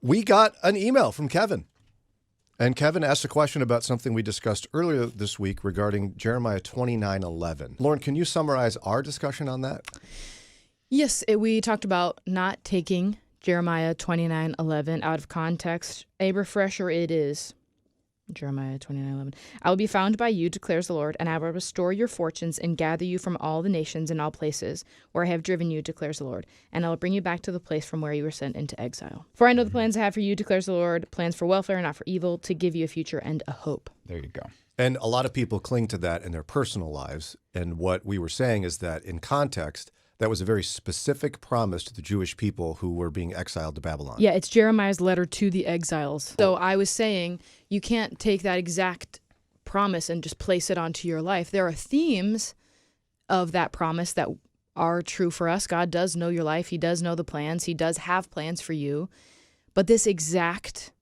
We got an email from Kevin. And Kevin asked a question about something we discussed earlier this week regarding Jeremiah 29:11. Lauren, can you summarize our discussion on that? Yes, we talked about not taking Jeremiah 29:11 out of context. A refresher it is Jeremiah 29:11. I will be found by you, declares the Lord, and I will restore your fortunes and gather you from all the nations and all places where I have driven you, declares the Lord, and I will bring you back to the place from where you were sent into exile. For I know the plans I have for you, declares the Lord, plans for welfare and not for evil, to give you a future and a hope. There you go. And a lot of people cling to that in their personal lives. And what we were saying is that in context, that was a very specific promise to the Jewish people who were being exiled to Babylon. Yeah, it's Jeremiah's letter to the exiles. So I was saying you can't take that exact promise and just place it onto your life. There are themes of that promise that are true for us. God does know your life. He does know the plans. He does have plans for you. But this exact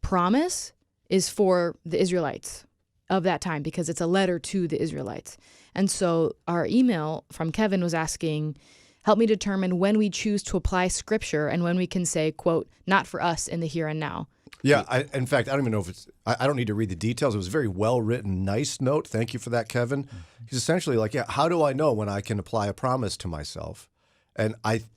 promise is for the Israelites of that time because it's a letter to the Israelites. And so our email from Kevin was asking, help me determine when we choose to apply scripture and when we can say, quote, not for us in the here and now. Yeah, in fact, I don't even know if it's, I don't need to read the details. It was a very well-written, nice note. Thank you for that, Kevin. He's essentially like, yeah, how do I know when I can apply a promise to myself? And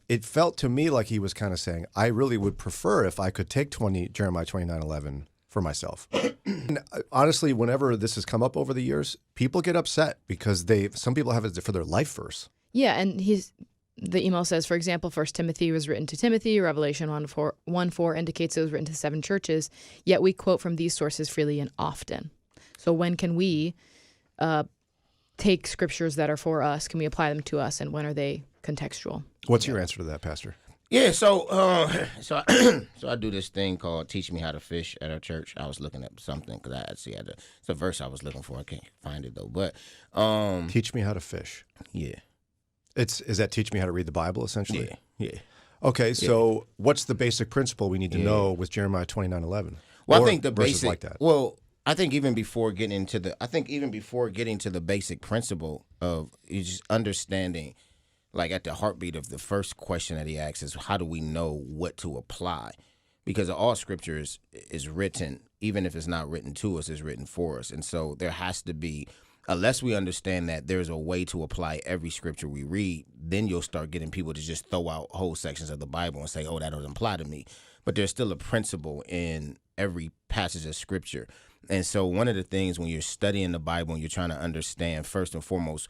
it felt to me like he was kind of saying, I really would prefer if I could take Jeremiah 29:11 for myself. And honestly, whenever this has come up over the years, people get upset because some people have it for their life verse. Yeah, and the email says, for example, 1 Timothy was written to Timothy, Revelation 1:4 indicates it was written to 7 churches, yet we quote from these sources freely and often. So when can we take scriptures that are for us, can we apply them to us, and when are they contextual? What's your answer to that, Pastor? Yeah, so I do this thing called Teach Me How to Fish at our church. I was looking at something because I actually had it's a verse I was looking for. I can't find it though. But Teach me how to fish. Yeah. Is that teach me how to read the Bible essentially? Yeah. Okay, so what's the basic principle we need to know with Jeremiah 29:11? Well, I think the verses basic like that. Well, I think even before getting to the basic principle of just understanding, like at the heartbeat of the first question that he asks is, how do we know what to apply? Because all scripture is written, even if it's not written to us, it's written for us. And so there has to be, unless we understand that there's a way to apply every scripture we read, then you'll start getting people to just throw out whole sections of the Bible and say, oh, that doesn't apply to me. But there's still a principle in every passage of scripture. And so one of the things when you're studying the Bible and you're trying to understand, first and foremost,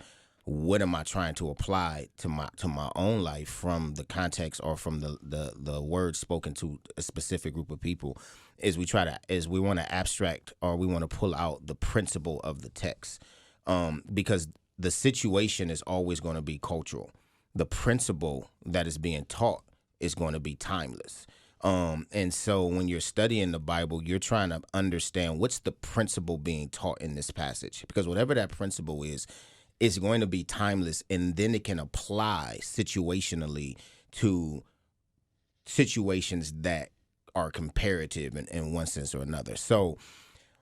what am I trying to apply to my own life from the context or from the words spoken to a specific group of people, is we want to abstract or we want to pull out the principle of the text, because the situation is always going to be cultural. The principle that is being taught is going to be timeless. And so when you're studying the Bible, you're trying to understand what's the principle being taught in this passage, because whatever that principle is going to be timeless, and then it can apply situationally to situations that are comparative in one sense or another. So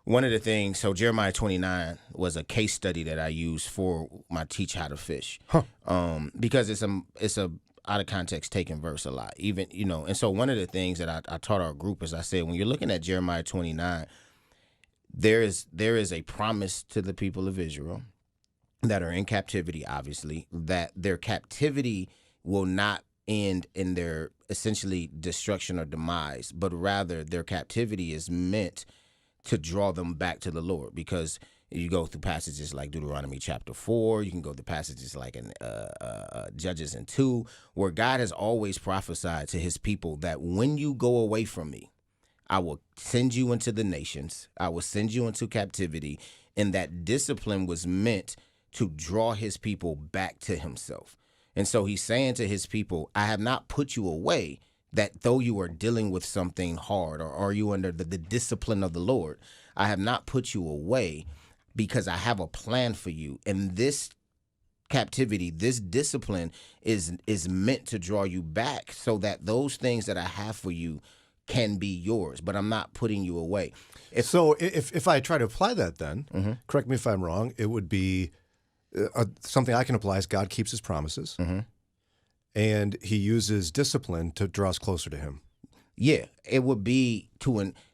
one of the things, Jeremiah 29 was a case study that I used for my Teach How to Fish, because it's a out of context taken verse a lot, even, and so one of the things that I taught our group is I said, when you're looking at Jeremiah 29, there is a promise to the people of Israel that are in captivity, obviously, that their captivity will not end in their essentially destruction or demise, but rather their captivity is meant to draw them back to the Lord. Because you go through passages like Deuteronomy chapter 4, you can go through passages like in Judges 2, where God has always prophesied to his people that when you go away from me, I will send you into the nations, I will send you into captivity, and that discipline was meant to draw his people back to himself. And so he's saying to his people, I have not put you away, that though you are dealing with something hard or are you under the discipline of the Lord, I have not put you away because I have a plan for you. And this captivity, this discipline is meant to draw you back so that those things that I have for you can be yours, but I'm not putting you away. If I try to apply that then, correct me if I'm wrong, it would be something I can apply is God keeps his promises, and he uses discipline to draw us closer to him. Yeah, it would be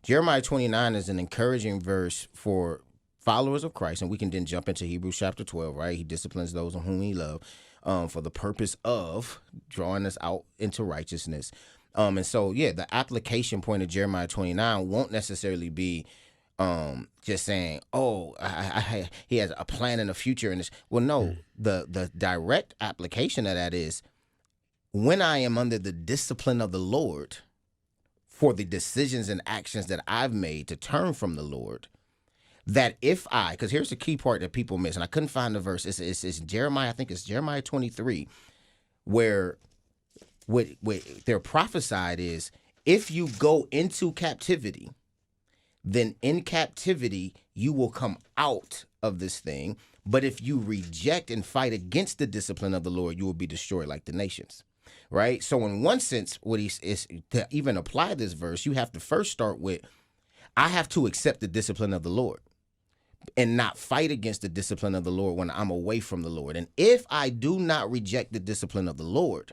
Jeremiah 29 is an encouraging verse for followers of Christ, and we can then jump into Hebrews chapter 12, right? He disciplines those on whom he loves, for the purpose of drawing us out into righteousness. And so, yeah, the application point of Jeremiah 29 won't necessarily be just saying, oh, he has a plan in the future. And this. Well, no, the direct application of that is when I am under the discipline of the Lord for the decisions and actions that I've made to turn from the Lord, that because here's the key part that people miss, and I couldn't find the verse. It's Jeremiah, I think it's Jeremiah 23, where what they're prophesied is, if you go into captivity, then in captivity you will come out of this thing. But if you reject and fight against the discipline of the Lord, you will be destroyed like the nations. Right? So in one sense, what is to even apply this verse, you have to first start with, I have to accept the discipline of the Lord and not fight against the discipline of the Lord when I'm away from the Lord. And if I do not reject the discipline of the Lord,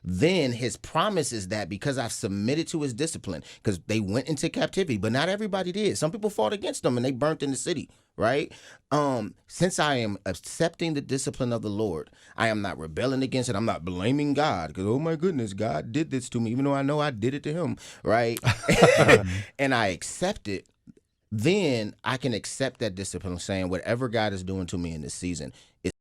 then his promise is that because I've submitted to his discipline, because they went into captivity, but not everybody did. Some people fought against them and they burnt in the city, right? Since I am accepting the discipline of the Lord, I am not rebelling against it. I'm not blaming God because, oh my goodness, God did this to me, even though I know I did it to him, right? And I accept it. Then I can accept that discipline, saying whatever God is doing to me in this season is